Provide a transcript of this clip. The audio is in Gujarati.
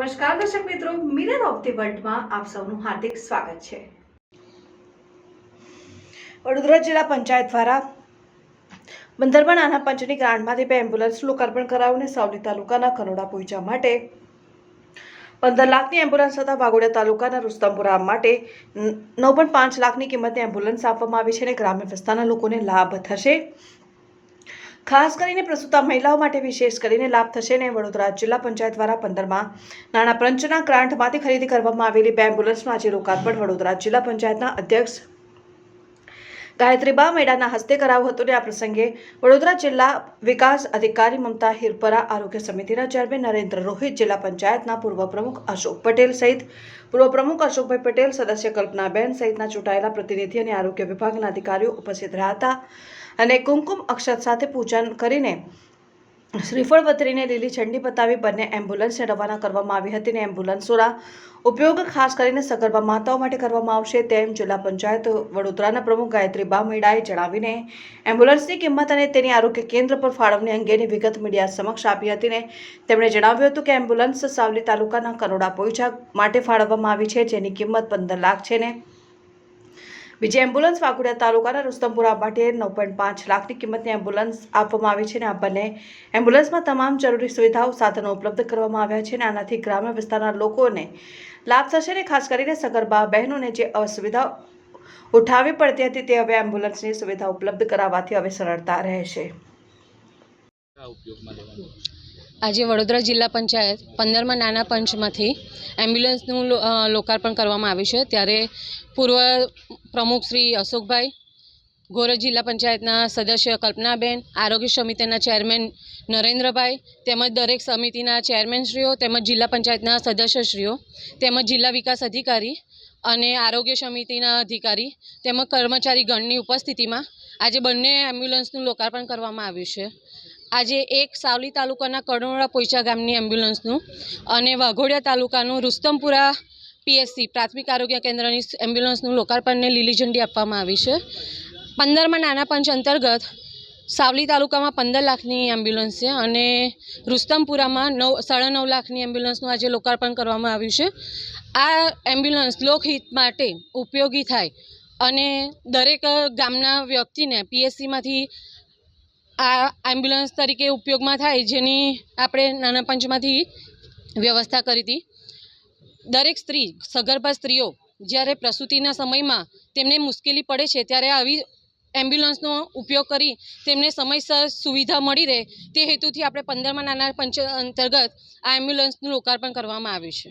નમસ્કાર દર્શક મિત્રો, મિરર ઓફ ધી વર્લ્ડમાં આપ સૌનું હાર્દિક સ્વાગત છે। વડોદરા જિલ્લા પંચાયત દ્વારા 15માં નાના પંચની ગ્રાન્ટમાંથી 2 એમ્બ્યુલન્સનું લોકાર્પણ કરાયું અને સાવલી તાલુકાના કનોડા પોઈચા માટે 15 લાખની એમ્બ્યુલન્સ તથા વાઘોડિયા તાલુકાના રુસ્તમપુરા માટે 9.5 લાખની કિંમતની એમ્બ્યુલન્સ આપવામાં આવી છે અને ગ્રામ્ય વિસ્તારના લોકોને લાભ થશે। ખાસ કરીને પ્રસૂતા મહિલાઓ માટે વિશેષ કરીને લાભ થશે અને વડોદરા જિલ્લા પંચાયત દ્વારા 15માં નાણાં પંચના ગ્રાન્ટમાંથી ખરીદી કરવામાં આવેલી 2 એમ્બ્યુલન્સનું આજે લોકાર્પણ વડોદરા જિલ્લા પંચાયતના અધ્યક્ષ ગાયત્રીબા મેડાના હસ્તે કરાયું હતું। આ પ્રસંગે વડોદરા જિલ્લા વિકાસ અધિકારી મમતા હિરપરા, આરોગ્ય સમિતિના ચેરમેન નરેન્દ્ર રોહિત, જિલ્લા પંચાયતના પૂર્વ પ્રમુખ અશોક પટેલ સહિત પૂર્વ પ્રમુખ અશોકભાઈ પટેલ, સદસ્ય કલ્પનાબેન સહિતના ચૂંટાયેલા પ્રતિનિધિ અને આરોગ્ય વિભાગના અધિકારીઓ ઉપસ્થિત રહ્યા હતા અને કુમકુમ અક્ષત સાથે પૂજન કરીને શ્રીફળ વધરીને લીલી ઝંડી બતાવી બંને એમ્બ્યુલન્સને રવાના કરવામાં આવી હતી અને એમ્બ્યુલન્સોના ઉપયોગ ખાસ કરીને સગર્ભા માતાઓ માટે કરવામાં આવશે તેમ જિલ્લા પંચાયત વડોદરાના પ્રમુખ ગાયત્રીબા મેડાએ જણાવીને એમ્બ્યુલન્સની કિંમત અને તેની આરોગ્ય કેન્દ્ર પર ફાળવણી અંગેની વિગત મીડિયા સમક્ષ આપી હતી ને તેમણે જણાવ્યું હતું કે એમ્બ્યુલન્સ સાવલી તાલુકાના કનોડા પોઈચા માટે ફાળવવામાં આવી છે, જેની કિંમત 15 લાખ છે ને બીજી એમ્બ્યુલન્સ વાઘોડિયા તાલુકાના રુસ્તમપુરા માટે 9.5 લાખની કિંમતની એમ્બ્યુલન્સ આપવામાં આવી છે અને આ બંને એમ્બ્યુલન્સમાં તમામ જરૂરી સુવિધાઓ સાધનો ઉપલબ્ધ કરવામાં આવ્યા છે અને આનાથી ગ્રામ્ય વિસ્તારના લોકોને લાભ થશે અને ખાસ કરીને સગર્ભા બહેનોને જે અસુવિધા ઉઠાવવી પડતી હતી તે હવે એમ્બ્યુલન્સની સુવિધા ઉપલબ્ધ કરાવવાથી હવે સરળતા રહેશે। આજે વડોદરા જિલ્લા પંચાયત 15માં નાના પંચમાંથી એમ્બ્યુલન્સનું લોકાર્પણ કરવામાં આવ્યું છે, ત્યારે પૂર્વ પ્રમુખ શ્રી અશોકભાઈ, ગોરજ જિલ્લા પંચાયતના સદસ્ય કલ્પનાબેન, આરોગ્ય સમિતિના ચેરમેન નરેન્દ્રભાઈ તેમજ દરેક સમિતિના ચેરમેનશ્રીઓ તેમજ જિલ્લા પંચાયતના સદસ્યશ્રીઓ તેમજ જિલ્લા વિકાસ અધિકારી અને આરોગ્ય સમિતિના અધિકારી તેમજ કર્મચારીગણની ઉપસ્થિતિમાં આજે બંને એમ્બ્યુલન્સનું લોકાર્પણ કરવામાં આવ્યું છે। આજે એક સાવલી તાલુકાના કનોડા પોઈચા ગામની એમ્બ્યુલન્સનું અને વાઘોડિયા તાલુકાનું રુસ્તમપુરા પીએસસી પ્રાથમિક આરોગ્ય કેન્દ્રની એમ્બ્યુલન્સનું લોકાર્પણને લીલી ઝંડી આપવામાં આવી છે। 15માં નાના પંચ અંતર્ગત સાવલી તાલુકામાં 15 લાખની એમ્બ્યુલન્સ છે અને રુસ્તમપુરામાં 9.5 લાખની એમ્બ્યુલન્સનું આજે લોકાર્પણ કરવામાં આવ્યું છે। આ એમ્બ્યુલન્સ લોકહિત માટે ઉપયોગી થાય અને દરેક ગામના વ્યક્તિને પીએસસીમાંથી આ એમ્બ્યુલન્સ તરીકે ઉપયોગમાં થાય, જેની આપણે નાના પંચમાંથી વ્યવસ્થા કરી હતી। દરેક સ્ત્રી, સગર્ભા સ્ત્રીઓ જ્યારે પ્રસૂતિના સમયમાં તેમને મુશ્કેલી પડે છે ત્યારે આવી એમ્બ્યુલન્સનો ઉપયોગ કરી તેમને સમયસર સુવિધા મળી રહે તે હેતુથી આપણે 15માં નાના પંચ અંતર્ગત આ એમ્બ્યુલન્સનું લોકાર્પણ કરવામાં આવ્યું છે।